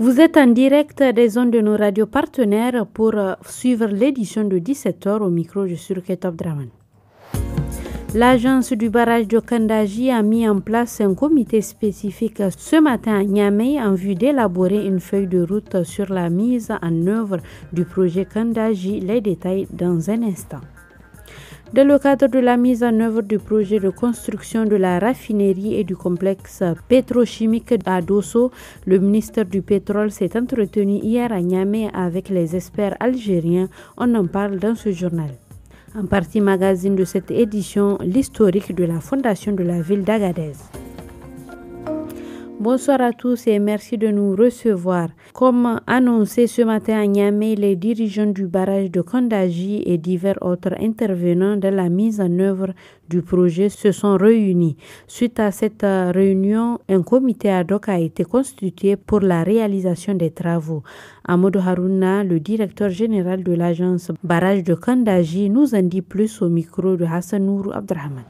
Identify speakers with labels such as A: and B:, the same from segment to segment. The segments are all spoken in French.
A: Vous êtes en direct des ondes de nos radios partenaires pour suivre l'édition de 17h au micro. Je suis Ruket Abdraman. L'agence du barrage de Kandaji a mis en place un comité spécifique ce matin à Niamey en vue d'élaborer une feuille de route sur la mise en œuvre du projet Kandaji. Les détails dans un instant. Dans le cadre de la mise en œuvre du projet de construction de la raffinerie et du complexe pétrochimique à Dosso, le ministère du Pétrole s'est entretenu hier à Niamey avec les experts algériens. On en parle dans ce journal. En partie magazine de cette édition, l'historique de la fondation de la ville d'Agadez. Bonsoir à tous et merci de nous recevoir. Comme annoncé ce matin à Niamey, les dirigeants du barrage de Kandaji et divers autres intervenants dans la mise en œuvre du projet se sont réunis. Suite à cette réunion, un comité ad hoc a été constitué pour la réalisation des travaux. Amadou Harouna, le directeur général de l'agence barrage de Kandaji, nous en dit plus au micro de Hassan Nourou Abdrahman.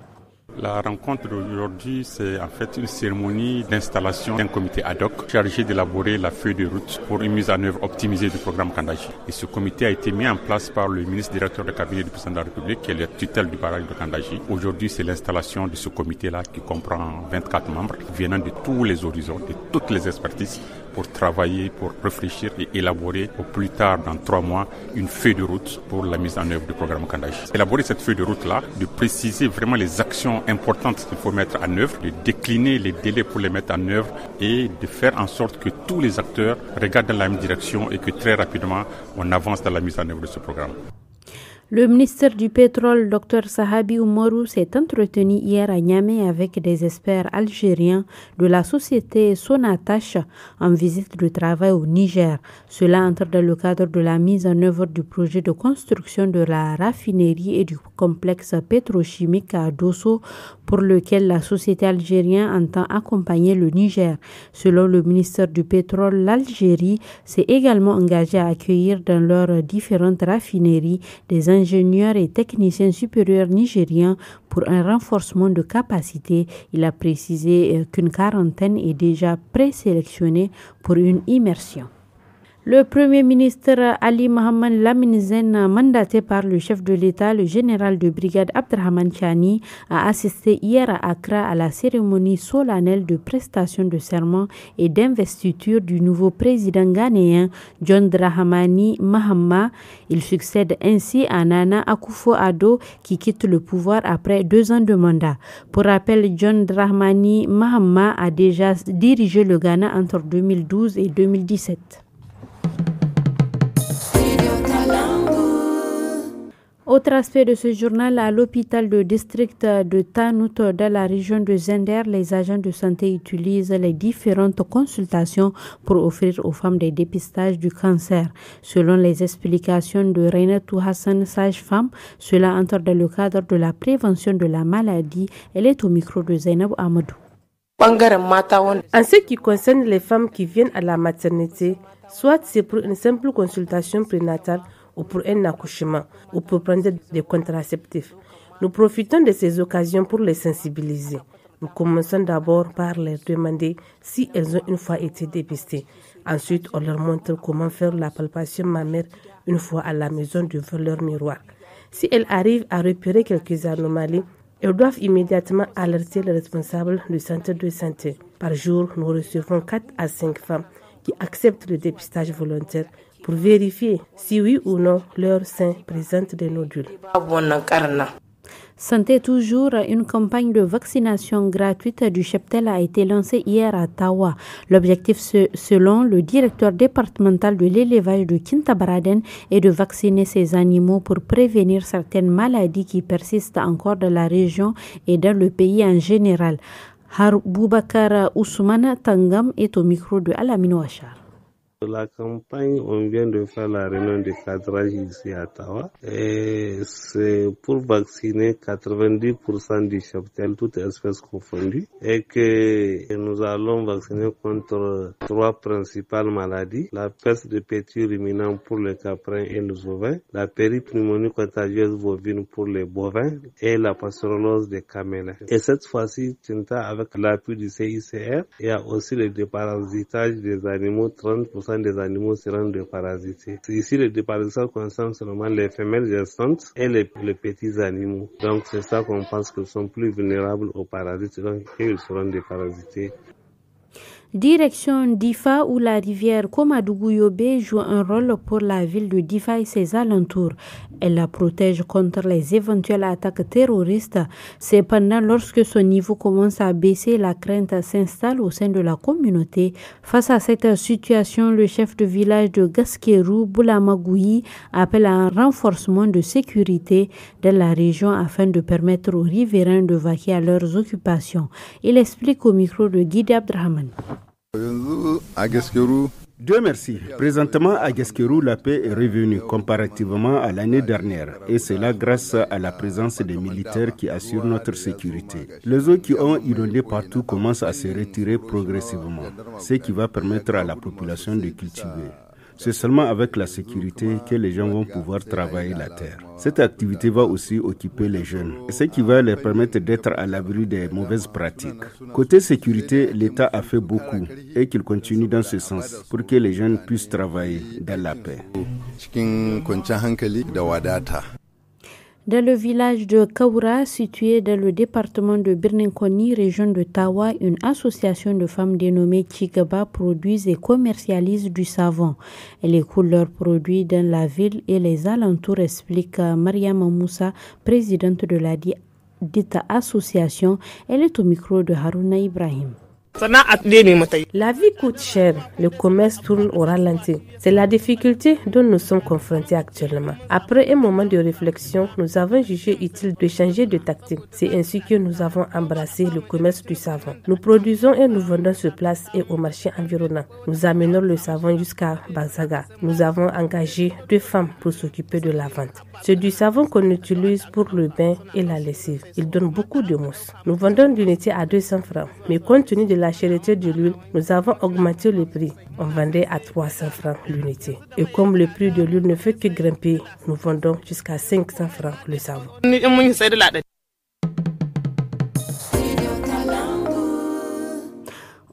B: La rencontre d'aujourd'hui, c'est en fait une cérémonie d'installation d'un comité ad hoc chargé d'élaborer la feuille de route pour une mise en œuvre optimisée du programme Kandaji. Et ce comité a été mis en place par le ministre directeur de cabinet du président de la République, qui est le tutelle du barrage de Kandaji. Aujourd'hui, c'est l'installation de ce comité-là qui comprend 24 membres venant de tous les horizons, de toutes les expertises, pour travailler, pour réfléchir et élaborer au plus tard dans 3 mois une feuille de route pour la mise en œuvre du programme Kandaji. Élaborer cette feuille de route-là, de préciser vraiment les actions importantes qu'il faut mettre en œuvre, de décliner les délais pour les mettre en œuvre et de faire en sorte que tous les acteurs regardent dans la même direction et que très rapidement on avance dans la mise en œuvre de ce programme.
A: Le ministre du Pétrole, Dr Sahabi Oumarou, s'est entretenu hier à Niamey avec des experts algériens de la société Sonatash en visite de travail au Niger. Cela entre dans le cadre de la mise en œuvre du projet de construction de la raffinerie et du complexe pétrochimique à Dosso, pour lequel la société algérienne entend accompagner le Niger. Selon le ministère du Pétrole, l'Algérie s'est également engagée à accueillir dans leurs différentes raffineries des ingénieurs et techniciens supérieurs nigériens pour un renforcement de capacité. Il a précisé qu'une quarantaine est déjà présélectionnée pour une immersion. Le Premier ministre Ali Mohamed Lamine Zen, mandaté par le chef de l'État, le général de brigade Abdrahman Chani, a assisté hier à Accra à la cérémonie solennelle de prestation de serment et d'investiture du nouveau président ghanéen John Dramani Mahama. Il succède ainsi à Nana Akufo-Addo qui quitte le pouvoir après 2 ans de mandat. Pour rappel, John Dramani Mahama a déjà dirigé le Ghana entre 2012 et 2017. Autre aspect de ce journal, à l'hôpital de district de Tanout dans la région de Zender, les agents de santé utilisent les différentes consultations pour offrir aux femmes des dépistages du cancer. Selon les explications de Reinatou Hassan, sage-femme, cela entre dans le cadre de la prévention de la maladie. Elle est au micro de Zainab Amadou.
C: En ce qui concerne les femmes qui viennent à la maternité, soit c'est pour une simple consultation prénatale ou pour un accouchement, ou pour prendre des contraceptifs. Nous profitons de ces occasions pour les sensibiliser. Nous commençons d'abord par leur demander si elles ont une fois été dépistées. Ensuite, on leur montre comment faire la palpation mammaire une fois à la maison devant leur miroir. Si elles arrivent à repérer quelques anomalies, elles doivent immédiatement alerter le responsable du centre de santé. Par jour, nous recevons 4 à 5 femmes qui acceptent le dépistage volontaire pour vérifier si oui ou non leur sein présente des nodules.
A: Santé toujours, une campagne de vaccination gratuite du cheptel a été lancée hier à Tawa. L'objectif, selon le directeur départemental de l'élevage de Kintabaraden, est de vacciner ces animaux pour prévenir certaines maladies qui persistent encore dans la région et dans le pays en général. Boubakar Ousmane Tangam est au micro de Alamine Ouachar.
D: La campagne, on vient de faire la réunion de cadrage ici à Tawa et c'est pour vacciner 90% du cheptel, toutes espèces confondues, et que nous allons vacciner contre 3 principales maladies: la peste de petit ruminant pour les caprins et les ovins, la péripneumonie contagieuse bovine pour les bovins et la pastorolose des camélins. Et cette fois-ci, avec l'appui du CICR, il y a aussi le déparasitage des animaux, 30% 50% des animaux seront déparasités. Ici, le déparasitage concerne seulement les femelles gestantes et les petits animaux. Donc, c'est ça qu'on pense qu'ils sont plus vulnérables aux parasites, donc ils seront déparasités.
A: Direction Difa où la rivière Komadougou-Yobé joue un rôle pour la ville de Difa et ses alentours. Elle la protège contre les éventuelles attaques terroristes. Cependant, lorsque son niveau commence à baisser, la crainte s'installe au sein de la communauté. Face à cette situation, le chef de village de Gaskerou, Boulamagoui, appelle à un renforcement de sécurité dans la région afin de permettre aux riverains de vaquer à leurs occupations. Il explique au micro de Guy Abdrahman.
E: Dieu merci. Présentement, à Gaskerou, la paix est revenue comparativement à l'année dernière. Et cela grâce à la présence des militaires qui assurent notre sécurité. Les eaux qui ont inondé partout commencent à se retirer progressivement, ce qui va permettre à la population de cultiver. C'est seulement avec la sécurité que les gens vont pouvoir travailler la terre. Cette activité va aussi occuper les jeunes, ce qui va leur permettre d'être à l'abri des mauvaises pratiques. Côté sécurité, l'État a fait beaucoup et qu'il continue dans ce sens pour que les jeunes puissent travailler dans la paix. Dans le village de Kaoura, situé dans le département de Birninkoni, région de Tawa, une association de femmes dénommée Chigaba produisent et commercialisent du savon. Elles écoulent leurs produits dans la ville et les alentours, explique Mariama Moussa, présidente de la dite association. Elle est au micro de Haruna Ibrahim.
C: La vie coûte cher, le commerce tourne au ralenti. C'est la difficulté dont nous sommes confrontés actuellement. Après un moment de réflexion, nous avons jugé utile de changer de tactique. C'est ainsi que nous avons embrassé le commerce du savon. Nous produisons et nous vendons sur place et au marché environnant. Nous amenons le savon jusqu'à Bazaga. Nous avons engagé 2 femmes pour s'occuper de la vente. C'est du savon qu'on utilise pour le bain et la lessive. Il donne beaucoup de mousse. Nous vendons l'unité à 200 francs. Mais compte tenu de la cherté de l'huile, nous avons augmenté le prix. On vendait à 300 francs l'unité. Et comme le prix de l'huile ne fait que grimper, nous vendons jusqu'à 500 francs le savon.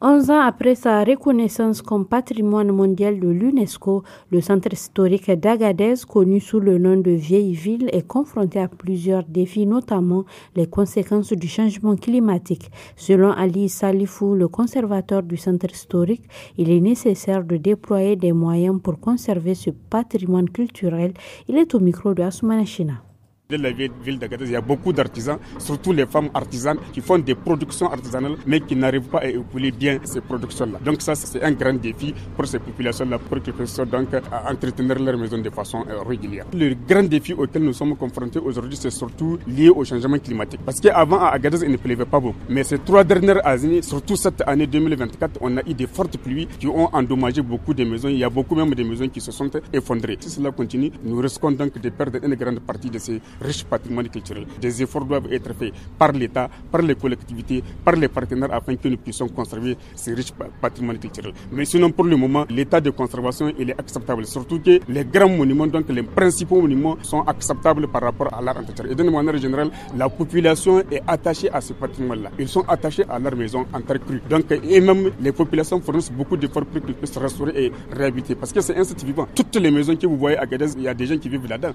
A: 11 ans après sa reconnaissance comme patrimoine mondial de l'UNESCO, le centre historique d'Agadez, connu sous le nom de Vieille Ville, est confronté à plusieurs défis, notamment les conséquences du changement climatique. Selon Ali Salifou, le conservateur du centre historique, il est nécessaire de déployer des moyens pour conserver ce patrimoine culturel. Il est au micro de Assoumana China.
F: Dans la ville d'Agadez, il y a beaucoup d'artisans, surtout les femmes artisanes qui font des productions artisanales mais qui n'arrivent pas à écouler bien ces productions-là. Donc ça, c'est un grand défi pour ces populations-là, pour qu'ils puissent donc entretenir leur maison de façon régulière. Le grand défi auquel nous sommes confrontés aujourd'hui, c'est surtout lié au changement climatique. Parce qu'avant, à Agadez, il ne pleuvait pas beaucoup. Mais ces 3 dernières années, surtout cette année 2024, on a eu des fortes pluies qui ont endommagé beaucoup de maisons. Il y a beaucoup même de maisons qui se sont effondrées. Si cela continue, nous risquons donc de perdre une grande partie de ces riche patrimoine culturel. Des efforts doivent être faits par l'État, par les collectivités, par les partenaires afin que nous puissions conserver ces riches patrimoines culturels. Mais sinon, pour le moment, l'état de conservation il est acceptable. Surtout que les grands monuments, donc les principaux monuments, sont acceptables par rapport à leur entretien. Et d'une manière générale, la population est attachée à ce patrimoine-là. Ils sont attachés à leur maison en terre crue. Donc, et même les populations fournissent beaucoup d'efforts pour qu'ils puissent restaurer et réhabiliter. Parce que c'est un site vivant. Toutes les maisons que vous voyez à Agadez, il y a des gens qui vivent là-dedans.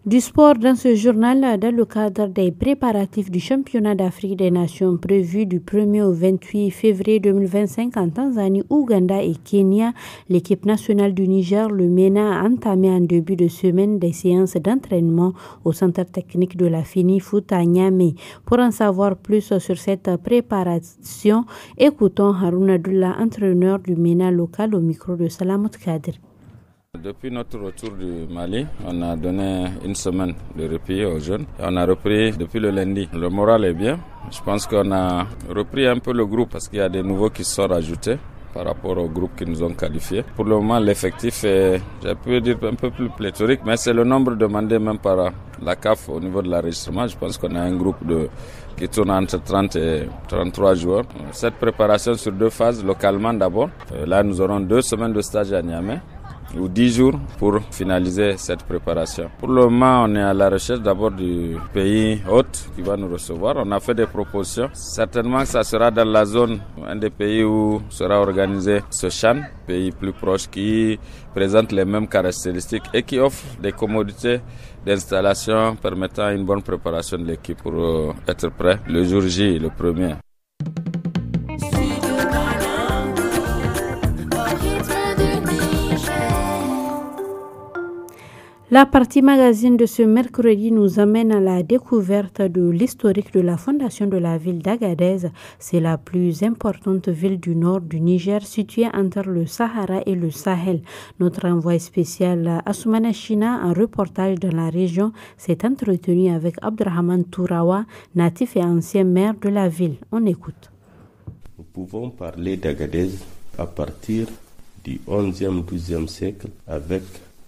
A: Du sport dans ce journal, dans le cadre des préparatifs du championnat d'Afrique des Nations prévu du 1er au 28 février 2025 en Tanzanie, Ouganda et Kenya, l'équipe nationale du Niger, le MENA, a entamé en début de semaine des séances d'entraînement au centre technique de la FENIFOOT à Niamey. Pour en savoir plus sur cette préparation, écoutons Harouna Doula, entraîneur du MENA local au micro de Salamot Kadir.
G: Depuis notre retour du Mali, on a donné une semaine de répit aux jeunes. On a repris depuis le lundi. Le moral est bien. Je pense qu'on a repris un peu le groupe parce qu'il y a des nouveaux qui se sont rajoutés par rapport au groupe qui nous ont qualifiés. Pour le moment, l'effectif est, je peux dire, un peu plus pléthorique, mais c'est le nombre demandé même par la CAF au niveau de l'enregistrement. Je pense qu'on a un groupe qui tourne entre 30 et 33 joueurs. Cette préparation sur 2 phases, localement d'abord. Là, nous aurons 2 semaines de stage à Niamey. ou 10 jours pour finaliser cette préparation. Pour le moment, on est à la recherche d'abord du pays hôte qui va nous recevoir. On a fait des propositions. Certainement que ça sera dans la zone, un des pays où sera organisé ce CHAN, pays plus proche qui présente les mêmes caractéristiques et qui offre des commodités d'installation permettant une bonne préparation de l'équipe pour être prêt le jour J, le premier.
A: La partie magazine de ce mercredi nous amène à la découverte de l'historique de la fondation de la ville d'Agadez. C'est la plus importante ville du nord du Niger, située entre le Sahara et le Sahel. Notre envoyé spécial Assoumana China, en reportage dans la région, s'est entretenu avec Abdrahman Tourawa, natif et ancien maire de la ville. On écoute.
H: Nous pouvons parler d'Agadez à partir du 11e, 12e siècle avec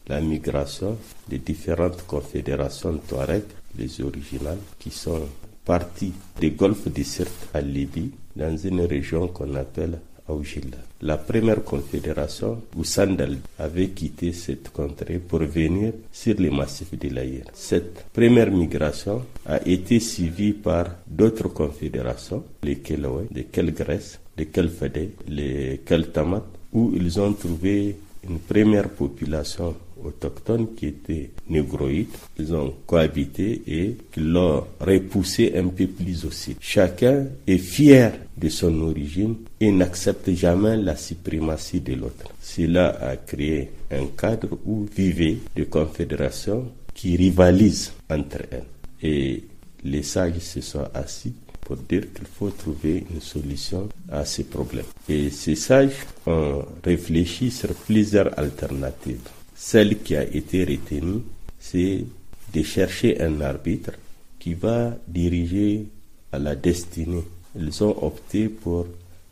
H: la migration des différentes confédérations Touareg, les originales, qui sont parties des golfes de Sirte à Libye, dans une région qu'on appelle Aoujilla. La première confédération, Oussandal, avait quitté cette contrée pour venir sur les massifs de l'Aïr. Cette première migration a été suivie par d'autres confédérations, les Kelaway, les Kelgrès, les Kelfadé, les Keltamat, où ils ont trouvé une première population autochtones qui étaient négroïdes. Ils ont cohabité et qui l'ont repoussé un peu plus aussi. Chacun est fier de son origine et n'accepte jamais la suprématie de l'autre. Cela a créé un cadre où vivaient des confédérations qui rivalisent entre elles. Et les sages se sont assis pour dire qu'il faut trouver une solution à ces problèmes. Et ces sages ont réfléchi sur plusieurs alternatives. Celle qui a été retenue, c'est de chercher un arbitre qui va diriger à la destinée. Ils ont opté pour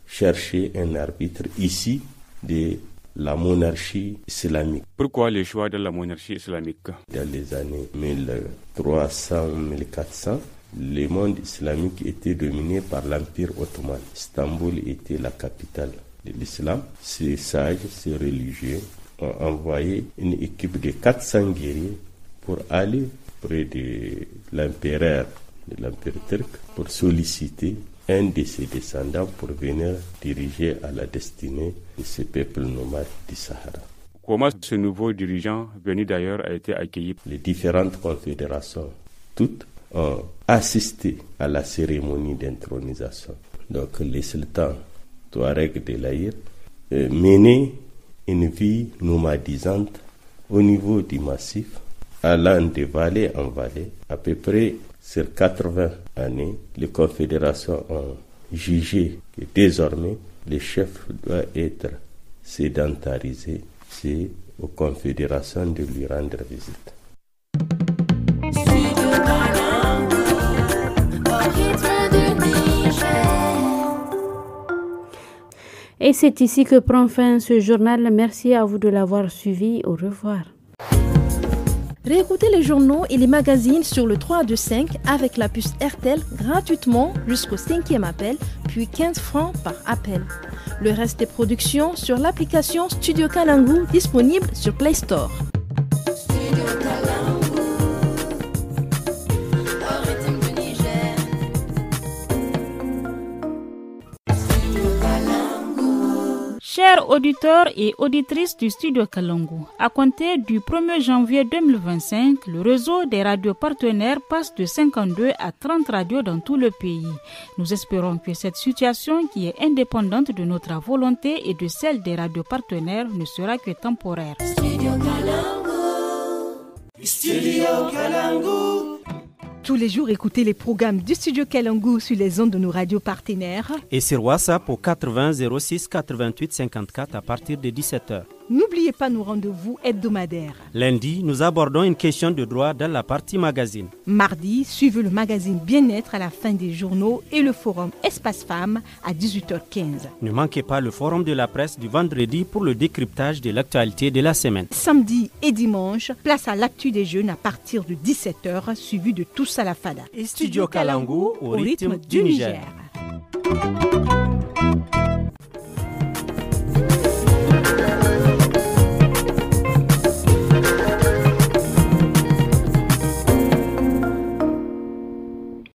H: chercher un arbitre ici de la monarchie islamique.
F: Pourquoi le choix de la monarchie islamique?
H: Dans les années 1300-1400, le monde islamique était dominé par l'Empire ottoman. Istanbul était la capitale de l'islam. Ces sages, ces religieux, ont envoyé une équipe de 400 guerriers pour aller près de l'empereur de l'Empire turc pour solliciter un de ses descendants pour venir diriger à la destinée de ces peuples nomades du Sahara.
F: Comment ce nouveau dirigeant venu d'ailleurs a été accueilli?
H: Les différentes confédérations, toutes ont assisté à la cérémonie d'intronisation. Donc les sultans Touareg de l'Aïr menaient une vie nomadisante au niveau du massif, allant de vallée en vallée. À peu près sur 80 années, les confédérations ont jugé que désormais les chefs doivent être sédentarisés. C'est aux confédérations de lui rendre visite.
A: Et c'est ici que prend fin ce journal. Merci à vous de l'avoir suivi. Au revoir.
I: Réécoutez les journaux et les magazines sur le 325 avec la puce RTL gratuitement jusqu'au 5e appel, puis 15 francs par appel. Le reste des productions sur l'application Studio Kalangu disponible sur Play Store.
J: Chers auditeurs et auditrices du Studio Kalangu, à compter du 1er janvier 2025, le réseau des radios partenaires passe de 52 à 30 radios dans tout le pays. Nous espérons que cette situation, qui est indépendante de notre volonté et de celle des radios partenaires, ne sera que temporaire.
K: Studio Kalangu. Studio Kalangu.
I: Tous les jours, écoutez les programmes du Studio Kalangu sur les ondes de nos radios partenaires.
L: Et sur WhatsApp au 80 06 88 54 à partir de 17h.
I: N'oubliez pas nos rendez-vous hebdomadaires.
L: Lundi, nous abordons une question de droit dans la partie magazine.
I: Mardi, suivez le magazine Bien-être à la fin des journaux et le forum Espace Femmes à 18h15.
L: Ne manquez pas le forum de la presse du vendredi pour le décryptage de l'actualité de la semaine.
I: Samedi et dimanche, place à l'actu des jeunes à partir de 17h, suivi de Tous à la Fada.
L: Et Studio Kalangu au rythme du Niger.